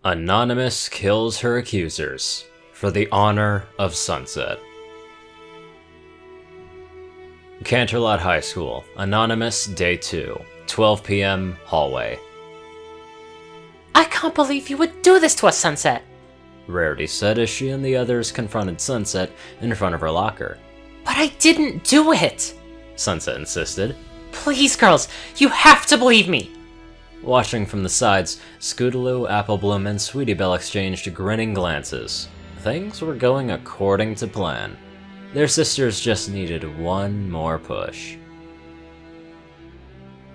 Anon-a-Miss kills her accusers for the honor of sunset. Canterlot High School, Anon-a-Miss, Day 2, 12 p.m. hallway. I can't believe you would do this to us, Sunset! Rarity said as she and the others confronted Sunset in front of her locker. But I didn't do it! Sunset insisted. Please, girls, you have to believe me! Watching from the sides, Scootaloo, Applebloom, and Sweetie Belle exchanged grinning glances. Things were going according to plan. Their sisters just needed one more push.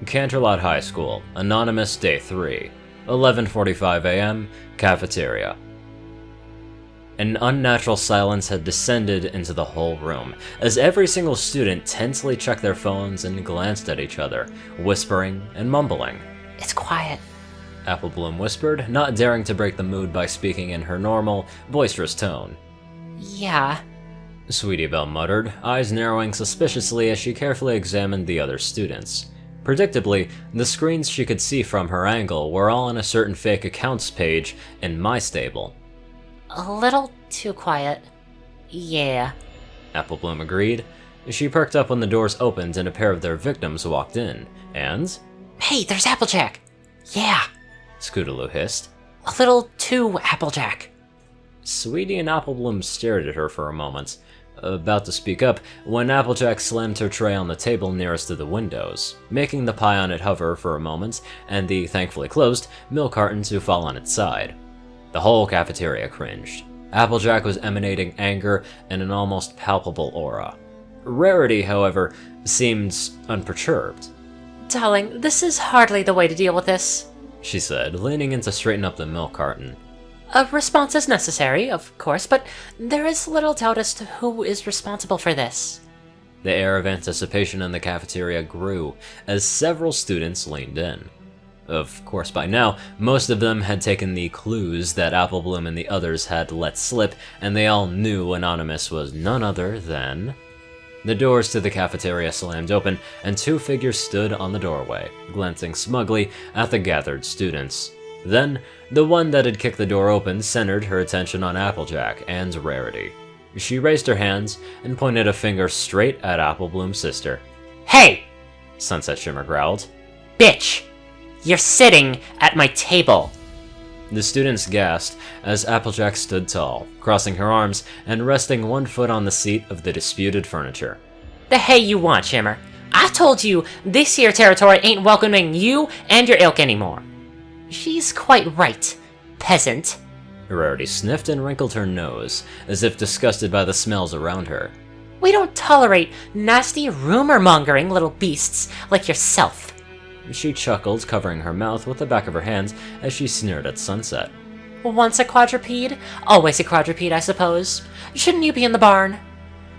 Canterlot High School, Anon-a-Miss, Day 3, 11:45 a.m., cafeteria. An unnatural silence had descended into the whole room, as every single student tensely checked their phones and glanced at each other, whispering and mumbling. It's quiet. Applebloom whispered, not daring to break the mood by speaking in her normal, boisterous tone. Yeah. Sweetie Belle muttered, eyes narrowing suspiciously as she carefully examined the other students. Predictably, the screens she could see from her angle were all on a certain fake accounts page in My Stable. A little too quiet. Yeah. Applebloom agreed. She perked up when the doors opened and a pair of their victims walked in, and... Hey, there's Applejack! Yeah! Scootaloo hissed. A little too Applejack. Sweetie and Applebloom stared at her for a moment, about to speak up, when Applejack slammed her tray on the table nearest to the windows, making the pie on it hover for a moment, and the thankfully closed milk carton to fall on its side. The whole cafeteria cringed. Applejack was emanating anger and an almost palpable aura. Rarity, however, seemed unperturbed. Darling, this is hardly the way to deal with this, she said, leaning in to straighten up the milk carton. A response is necessary, of course, but there is little doubt as to who is responsible for this. The air of anticipation in the cafeteria grew as several students leaned in. Of course, by now, most of them had taken the clues that Applebloom and the others had let slip, and they all knew Anon-a-Miss was none other than... The doors to the cafeteria slammed open, and two figures stood on the doorway, glancing smugly at the gathered students. Then, the one that had kicked the door open centered her attention on Applejack and Rarity. She raised her hands and pointed a finger straight at Applebloom's sister. Hey! Sunset Shimmer growled. Bitch! You're sitting at my table! The students gasped as Applejack stood tall, crossing her arms and resting one foot on the seat of the disputed furniture. The hey you want, Shimmer. I told you this here territory ain't welcoming you and your ilk anymore. She's quite right, peasant. Rarity sniffed and wrinkled her nose, as if disgusted by the smells around her. We don't tolerate nasty rumor-mongering little beasts like yourself. She chuckled, covering her mouth with the back of her hand as she sneered at Sunset. Once a quadrupede, always a quadrupede, I suppose. Shouldn't you be in the barn?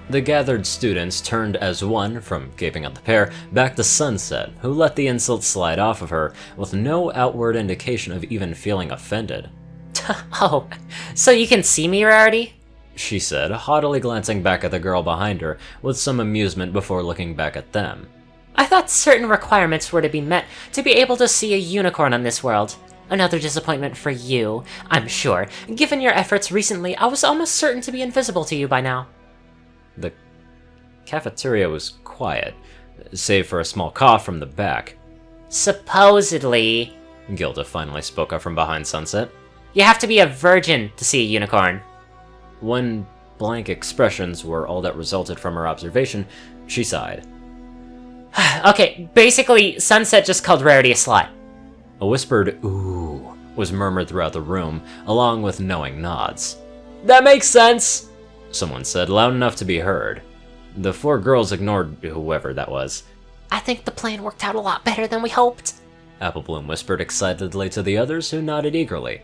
The gathered students turned as one, from gaping at the pair, back to Sunset, who let the insult slide off of her, with no outward indication of even feeling offended. Oh, so you can see me, Rarity? She said, haughtily glancing back at the girl behind her, with some amusement before looking back at them. I thought certain requirements were to be met to be able to see a unicorn on this world. Another disappointment for you, I'm sure. Given your efforts recently, I was almost certain to be invisible to you by now. The cafeteria was quiet, save for a small cough from the back. Supposedly, Gilda finally spoke up from behind Sunset. You have to be a virgin to see a unicorn. When blank expressions were all that resulted from her observation, she sighed. Okay, basically, Sunset just called Rarity a slut. A whispered ooh was murmured throughout the room, along with knowing nods. That makes sense, someone said, loud enough to be heard. The four girls ignored whoever that was. I think the plan worked out a lot better than we hoped, Applebloom whispered excitedly to the others, who nodded eagerly.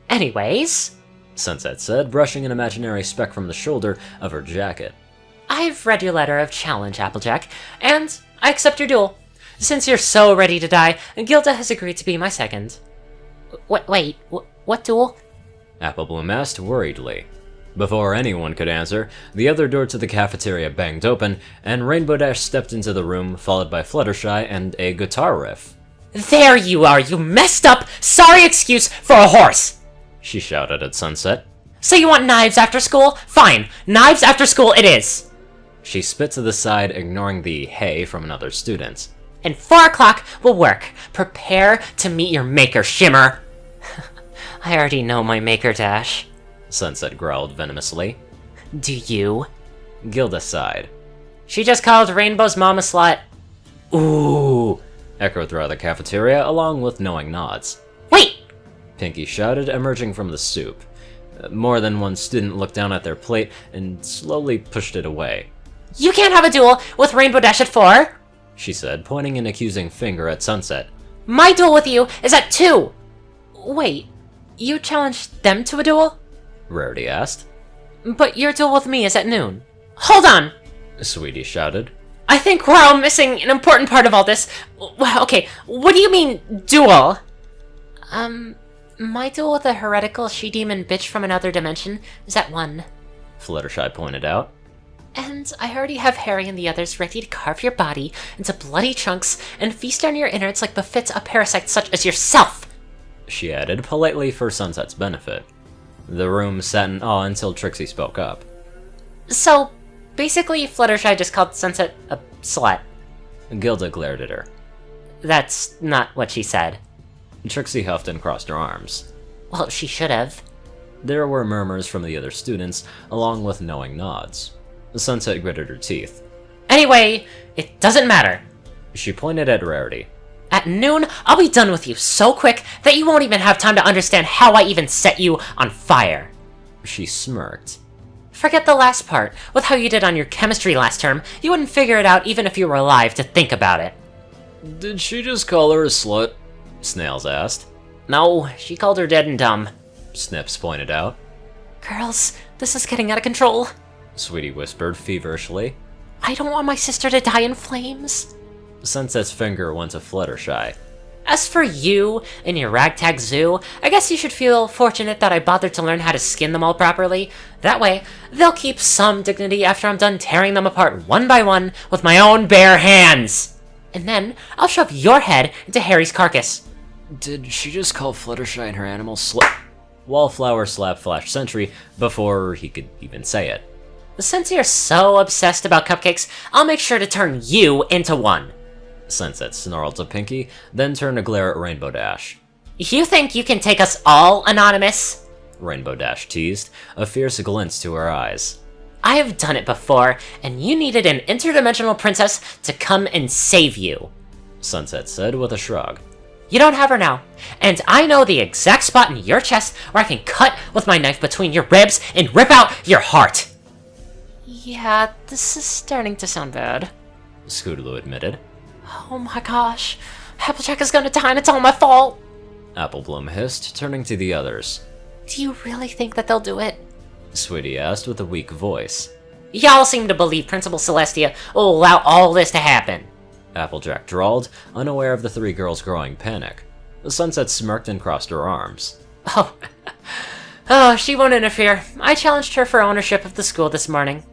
Anyways, Sunset said, brushing an imaginary speck from the shoulder of her jacket. I've read your letter of challenge, Applejack, and I accept your duel. Since you're so ready to die, Gilda has agreed to be my second. Wait, what duel? Applebloom asked worriedly. Before anyone could answer, the other door to the cafeteria banged open, and Rainbow Dash stepped into the room, followed by Fluttershy and a guitar riff. There you are, you messed up, sorry excuse for a horse! she shouted at Sunset. So you want knives after school? Fine, knives after school it is! She spit to the side, ignoring the hey from another student. And 4 o'clock will work. Prepare to meet your maker, Shimmer. I already know my maker, Dash. Sunset growled venomously. Do you? Gilda sighed. She just called Rainbow's mom a slut. Ooh! Echoed throughout the cafeteria, along with knowing nods. Wait! Pinky shouted, emerging from the soup. More than one student looked down at their plate and slowly pushed it away. You can't have a duel with Rainbow Dash at 4! She said, pointing an accusing finger at Sunset. My duel with you is at 2! Wait, you challenged them to a duel? Rarity asked. But your duel with me is at noon. Hold on! Sweetie shouted. I think we're all missing an important part of all this. Okay, what do you mean, duel? My duel with a heretical she-demon bitch from another dimension is at 1. Fluttershy pointed out. And I already have Harry and the others ready to carve your body into bloody chunks and feast on your innards like befits a parasite such as yourself! She added, politely for Sunset's benefit. The room sat in awe until Trixie spoke up. So, basically, Fluttershy just called Sunset a slut. Gilda glared at her. That's not what she said. Trixie huffed and crossed her arms. Well, she should have. There were murmurs from the other students, along with knowing nods. Sunset gritted her teeth. Anyway, it doesn't matter. She pointed at Rarity. At noon, I'll be done with you so quick that you won't even have time to understand how I even set you on fire. She smirked. Forget the last part. With how you did on your chemistry last term, you wouldn't figure it out even if you were alive to think about it. Did she just call her a slut? Snails asked. No, she called her dead and dumb. Snips pointed out. Girls, this is getting out of control. Sweetie whispered feverishly. I don't want my sister to die in flames. Sunset's finger went to Fluttershy. As for you and your ragtag zoo, I guess you should feel fortunate that I bothered to learn how to skin them all properly. That way, they'll keep some dignity after I'm done tearing them apart one by one with my own bare hands. And then, I'll shove your head into Harry's carcass. Did she just call Fluttershy and her animal slut? Wallflower slapped Flash Sentry before he could even say it. Since you're so obsessed about cupcakes, I'll make sure to turn you into one. Sunset snarled to Pinky, then turned to glare at Rainbow Dash. You think you can take us all, Anon-a-Miss? Rainbow Dash teased, a fierce glint to her eyes. I have done it before, and you needed an interdimensional princess to come and save you. Sunset said with a shrug. You don't have her now, and I know the exact spot in your chest where I can cut with my knife between your ribs and rip out your heart. Yeah, this is starting to sound bad, Scootaloo admitted. Oh my gosh, Applejack is gonna die and it's all my fault! Applebloom hissed, turning to the others. Do you really think that they'll do it? Sweetie asked with a weak voice. Y'all seem to believe Principal Celestia will allow all this to happen. Applejack drawled, unaware of the three girls' growing panic. Sunset smirked and crossed her arms. Oh, she won't interfere. I challenged her for ownership of the school this morning.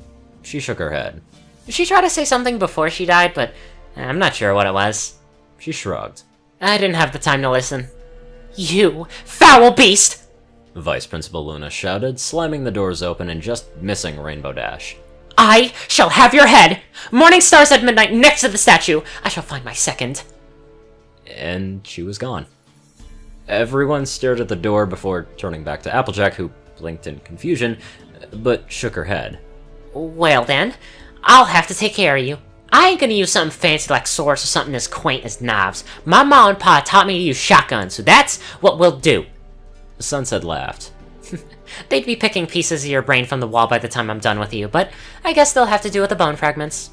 She shook her head. She tried to say something before she died, but I'm not sure what it was. She shrugged. I didn't have the time to listen. You foul beast! Vice Principal Luna shouted, slamming the doors open and just missing Rainbow Dash. I shall have your head! Morning stars at midnight next to the statue! I shall find my second. And she was gone. Everyone stared at the door before turning back to Applejack, who blinked in confusion, but shook her head. Well then, I'll have to take care of you. I ain't gonna use something fancy like swords or something as quaint as knives. My ma and pa taught me to use shotguns, so that's what we'll do. Sunset laughed. They'd be picking pieces of your brain from the wall by the time I'm done with you, but I guess they'll have to do with the bone fragments.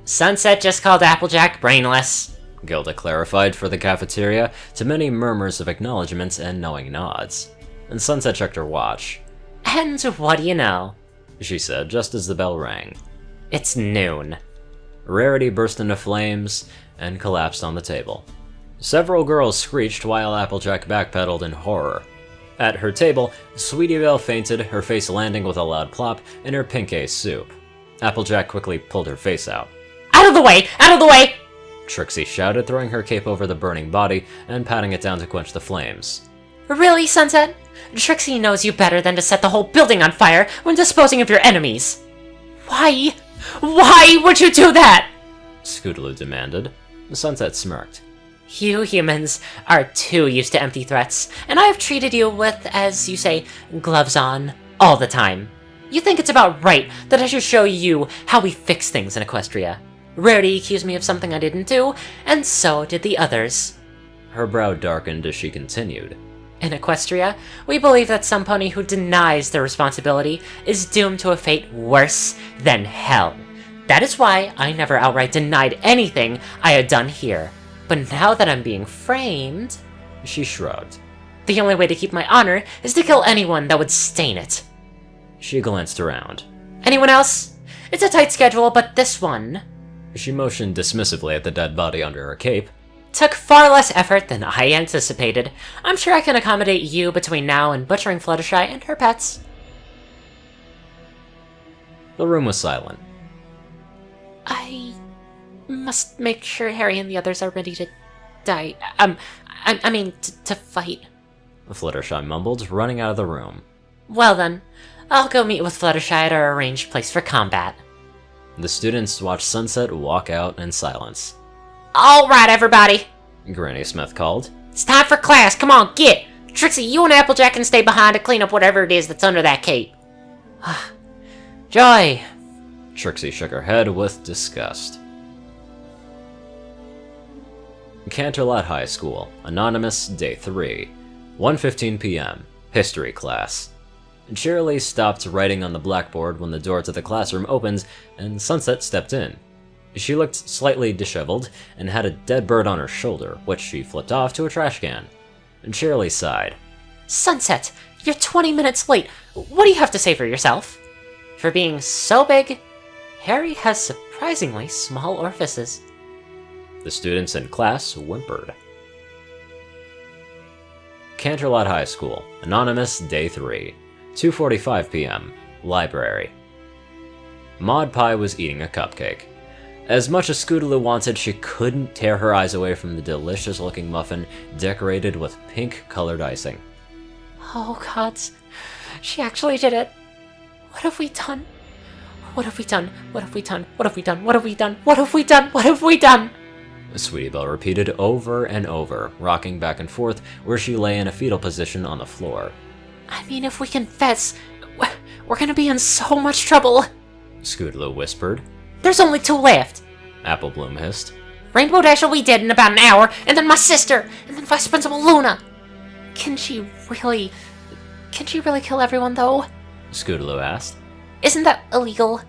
Sunset just called Applejack brainless, Gilda clarified for the cafeteria, to many murmurs of acknowledgement and knowing nods. And Sunset checked her watch. And what do you know? She said, just as the bell rang. It's noon. Rarity burst into flames and collapsed on the table. Several girls screeched while Applejack backpedaled in horror. At her table, Sweetie Belle fainted, her face landing with a loud plop in her pink-ace soup. Applejack quickly pulled her face out. Out of the way! Out of the way! Trixie shouted, throwing her cape over the burning body and patting it down to quench the flames. Really, Sunset? Trixie knows you better than to set the whole building on fire when disposing of your enemies. Why? Why would you do that? Scootaloo demanded. Sunset smirked. You humans are too used to empty threats, and I have treated you with, as you say, gloves on, all the time. You think it's about right that I should show you how we fix things in Equestria. Rarity accused me of something I didn't do, and so did the others. Her brow darkened as she continued. In Equestria, we believe that some pony who denies their responsibility is doomed to a fate worse than hell. That is why I never outright denied anything I had done here. But now that I'm being framed... She shrugged. The only way to keep my honor is to kill anyone that would stain it. She glanced around. Anyone else? It's a tight schedule, but this one... She motioned dismissively at the dead body under her cape. Took far less effort than I anticipated. I'm sure I can accommodate you between now and butchering Fluttershy and her pets. The room was silent. I must make sure Harry and the others are ready to die. I mean, to fight. Fluttershy mumbled, running out of the room. Well then, I'll go meet with Fluttershy at our arranged place for combat. The students watched Sunset walk out in silence. Alright, everybody! Granny Smith called. It's time for class, come on, get! Trixie, you and Applejack can stay behind to clean up whatever it is that's under that cape. Joy! Trixie shook her head with disgust. Canterlot High School, Anon-a-Miss, Day 3, 1:15 p.m., History class. Cheerilee stopped writing on the blackboard when the door to the classroom opened, and Sunset stepped in. She looked slightly disheveled, and had a dead bird on her shoulder, which she flipped off to a trash can. Cheerilee sighed. Sunset, you're 20 minutes late. What do you have to say for yourself? For being so big, Harry has surprisingly small orifices. The students in class whimpered. Canterlot High School, Anon-a-Miss, Day 3, 2:45 p.m., Library. Maud Pie was eating a cupcake. As much as Scootaloo wanted, she couldn't tear her eyes away from the delicious-looking muffin decorated with pink-colored icing. Oh god, she actually did it. What have we done? What have we done? What have we done? What have we done? What have we done? What have we done? What have we done? Sweetie Belle repeated over and over, rocking back and forth where she lay in a fetal position on the floor. I mean, if we confess, we're gonna be in so much trouble. Scootaloo whispered. There's only 2 left. Apple Bloom hissed. Rainbow Dash will be dead in about an hour, and then my sister, and then Vice Principal Luna. Can she really kill everyone, though? Scootaloo asked. Isn't that illegal?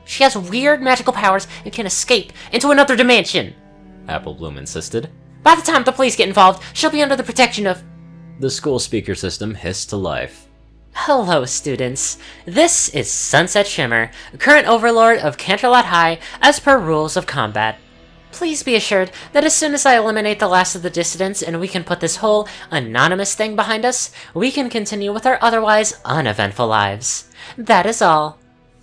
She has weird magical powers and can escape into another dimension. Apple Bloom insisted. By the time the police get involved, she'll be under the protection of... The school speaker system hissed to life. Hello, students. This is Sunset Shimmer, current overlord of Canterlot High, as per rules of combat. Please be assured that as soon as I eliminate the last of the dissidents and we can put this whole anonymous thing behind us, we can continue with our otherwise uneventful lives. That is all.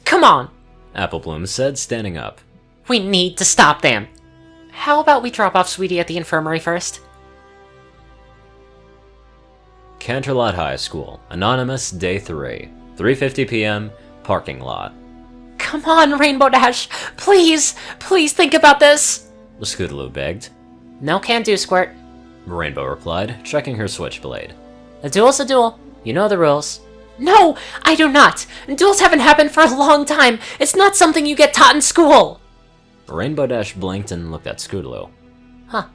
Come on! Apple Bloom said, standing up. We need to stop them. How about we drop off Sweetie at the infirmary first? Canterlot High School, Anon-a-Miss, Day 3, 3:50 p.m., Parking Lot. Come on, Rainbow Dash! Please! Please think about this! Scootaloo begged. No can do, Squirt. Rainbow replied, checking her switchblade. A duel's a duel. You know the rules. No! I do not! Duels haven't happened for a long time! It's not something you get taught in school! Rainbow Dash blinked and looked at Scootaloo. Huh.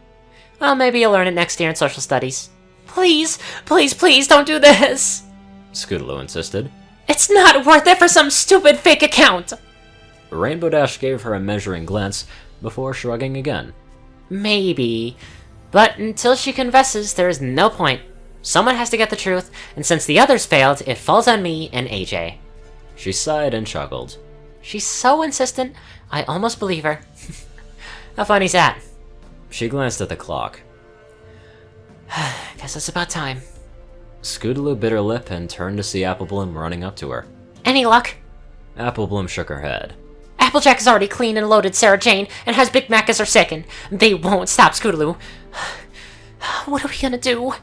Well, maybe you'll learn it next year in social studies. Please, please, please don't do this! Scootaloo insisted. It's not worth it for some stupid fake account! Rainbow Dash gave her a measuring glance before shrugging again. Maybe. But until she confesses, there is no point. Someone has to get the truth, and since the others failed, it falls on me and AJ. She sighed and chuckled. She's so insistent, I almost believe her. How funny's that? She glanced at the clock. Guess it's about time. Scootaloo bit her lip and turned to see Apple Bloom running up to her. Any luck? Apple Bloom shook her head. Applejack has already cleaned and loaded Sarah Jane, and has Big Mac as her second. They won't stop Scootaloo. What are we gonna do?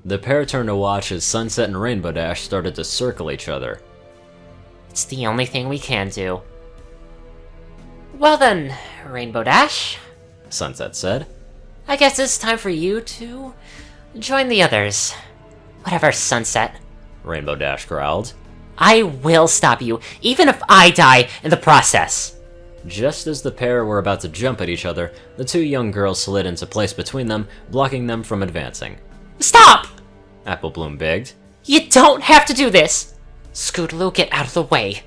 The pair turned to watch as Sunset and Rainbow Dash started to circle each other. It's the only thing we can do. Well then, Rainbow Dash, Sunset said. I guess it's time for you to join the others. Whatever, Sunset. Rainbow Dash growled. I will stop you, even if I die in the process. Just as the pair were about to jump at each other, the two young girls slid into place between them, blocking them from advancing. Stop! Apple Bloom begged. You don't have to do this! Scootaloo, get out of the way.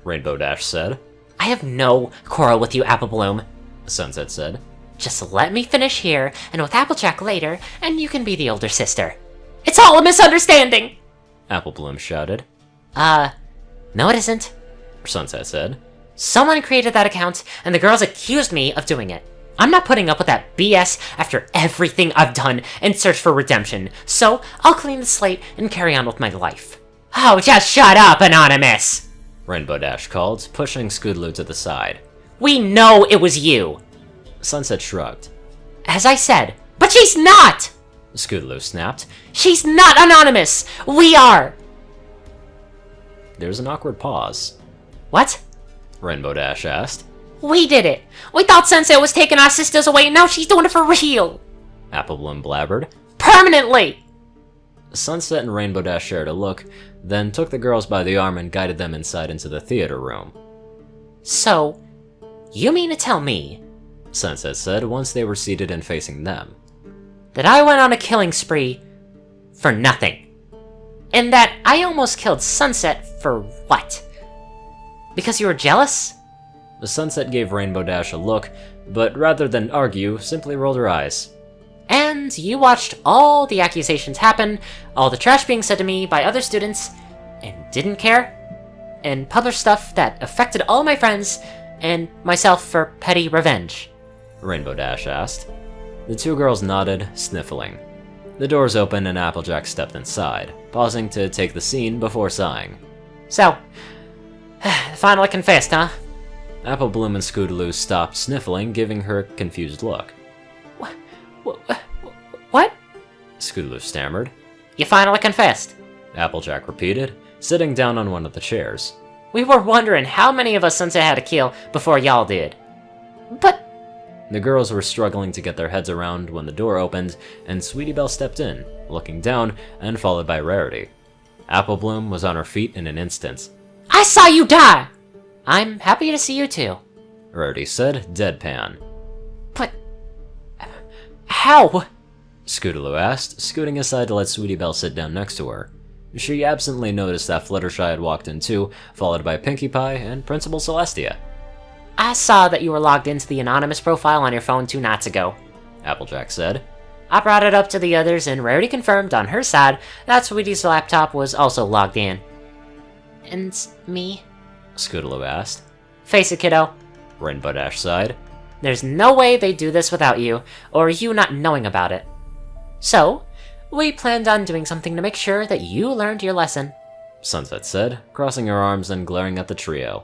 Rainbow Dash said. I have no quarrel with you, Apple Bloom. Sunset said. Just let me finish here, and with Applejack later, and you can be the older sister. It's all a misunderstanding! Apple Bloom shouted. No it isn't. Sunset said. Someone created that account, and the girls accused me of doing it. I'm not putting up with that BS after everything I've done in search for redemption, so I'll clean the slate and carry on with my life. Oh, just shut up, Anon-a-Miss! Rainbow Dash called, pushing Scootaloo to the side. We know it was you! Sunset shrugged. As I said, but she's not! Scootaloo snapped. She's not Anon-a-Miss! We are! There's an awkward pause. What? Rainbow Dash asked. We did it! We thought Sensei was taking our sisters away, and now she's doing it for real! Apple Bloom blabbered. Permanently! Sunset and Rainbow Dash shared a look, then took the girls by the arm and guided them inside into the theater room. So, you mean to tell me, Sunset said once they were seated and facing them, that I went on a killing spree for nothing? And that I almost killed Sunset for what? Because you were jealous? The Sunset gave Rainbow Dash a look, but rather than argue, simply rolled her eyes. And you watched all the accusations happen, all the trash being said to me by other students, and didn't care? And published stuff that affected all my friends, and myself for petty revenge? Rainbow Dash asked. The two girls nodded, sniffling. The doors opened and Applejack stepped inside, pausing to take the scene before sighing. So, finally confessed, huh? Apple Bloom and Scootaloo stopped sniffling, giving her a confused look. What? Scootaloo stammered. You finally confessed? Applejack repeated, sitting down on one of the chairs. We were wondering how many of us Sensei had to kill before y'all did. But... The girls were struggling to get their heads around when the door opened, and Sweetie Belle stepped in, looking down, and followed by Rarity. Apple Bloom was on her feet in an instant. I saw you die! I'm happy to see you too, Rarity said, deadpan. But... how? Scootaloo asked, scooting aside to let Sweetie Belle sit down next to her. She absently noticed that Fluttershy had walked in too, followed by Pinkie Pie and Principal Celestia. I saw that you were logged into the Anon-a-Miss profile on your phone 2 nights ago, Applejack said. I brought it up to the others and Rarity confirmed on her side that Sweetie's laptop was also logged in. And me? Scootaloo asked. Face it, kiddo. Rainbow Dash sighed. There's no way they'd do this without you, or you not knowing about it. So, we planned on doing something to make sure that you learned your lesson, Sunset said, crossing her arms and glaring at the trio.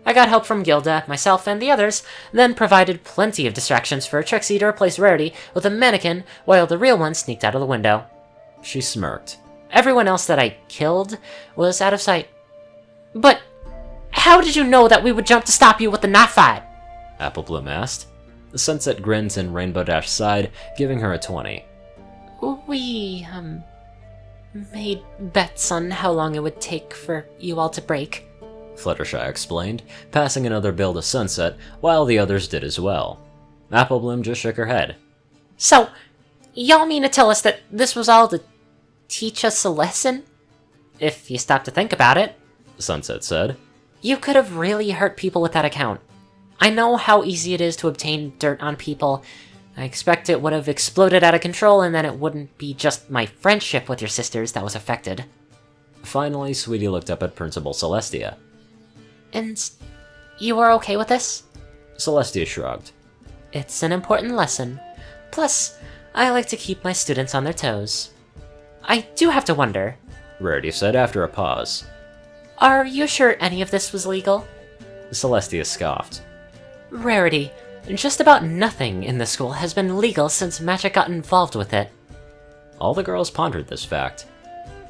I got help from Gilda, myself, and the others, then provided plenty of distractions for Trixie to replace Rarity with a mannequin while the real one sneaked out of the window. She smirked. Everyone else that I killed was out of sight. But how did you know that we would jump to stop you with the knife fight? Apple Bloom asked. The Sunset grinned and Rainbow Dash sighed, giving her a 20. We, made bets on how long it would take for you all to break, Fluttershy explained, passing another bill to Sunset, while the others did as well. Apple Bloom just shook her head. So, y'all mean to tell us that this was all to teach us a lesson? If you stop to think about it, Sunset said. You could have really hurt people with that account. I know how easy it is to obtain dirt on people. I expect it would have exploded out of control and then it wouldn't be just my friendship with your sisters that was affected. Finally, Sweetie looked up at Principal Celestia. And you are okay with this? Celestia shrugged. It's an important lesson. Plus, I like to keep my students on their toes. I do have to wonder, Rarity said after a pause. Are you sure any of this was legal? Celestia scoffed. Rarity, just about nothing in the school has been legal since magic got involved with it. All the girls pondered this fact.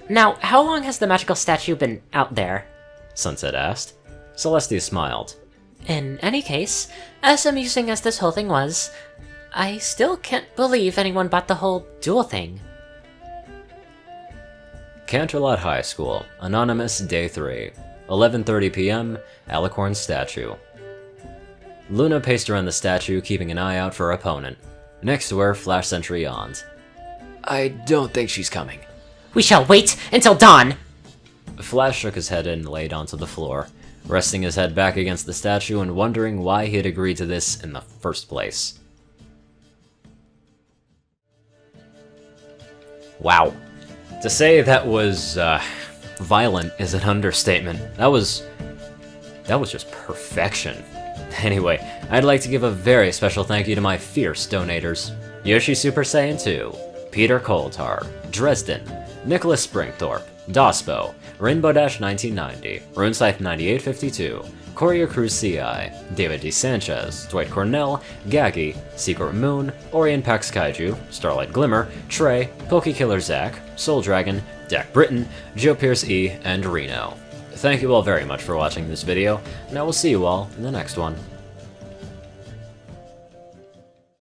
Now, how long has the magical statue been out there? Sunset asked. Celestia smiled. In any case, as amusing as this whole thing was, I still can't believe anyone bought the whole duel thing. Canterlot High School, Anon-a-Miss Day 3, 11:30 p.m., Alicorn Statue. Luna paced around the statue, keeping an eye out for her opponent. Next to her, Flash Sentry yawned. I don't think she's coming. We shall wait until dawn! Flash shook his head and laid onto the floor, resting his head back against the statue and wondering why he had agreed to this in the first place. Wow. To say that was, violent is an understatement. That was just perfection. Anyway, I'd like to give a very special thank you to my fierce donators. Yoshi Super Saiyan 2, Peter Coulthard, Dresdon, Nicholas Springthorpe, Dospo, Rainbow Dash 1990, RuneScythe 9852, CourierCruz CI, David D. Sanchez, Dwight Cornel, Gagi, Secret Moon, Orion Pax Kaiju, Starlight Glimmer, Trey, Pokekiller Zach, Soul Dragon, Dak Britton, Joe Pierce E, and Reno. Thank you all very much for watching this video, and I will see you all in the next one.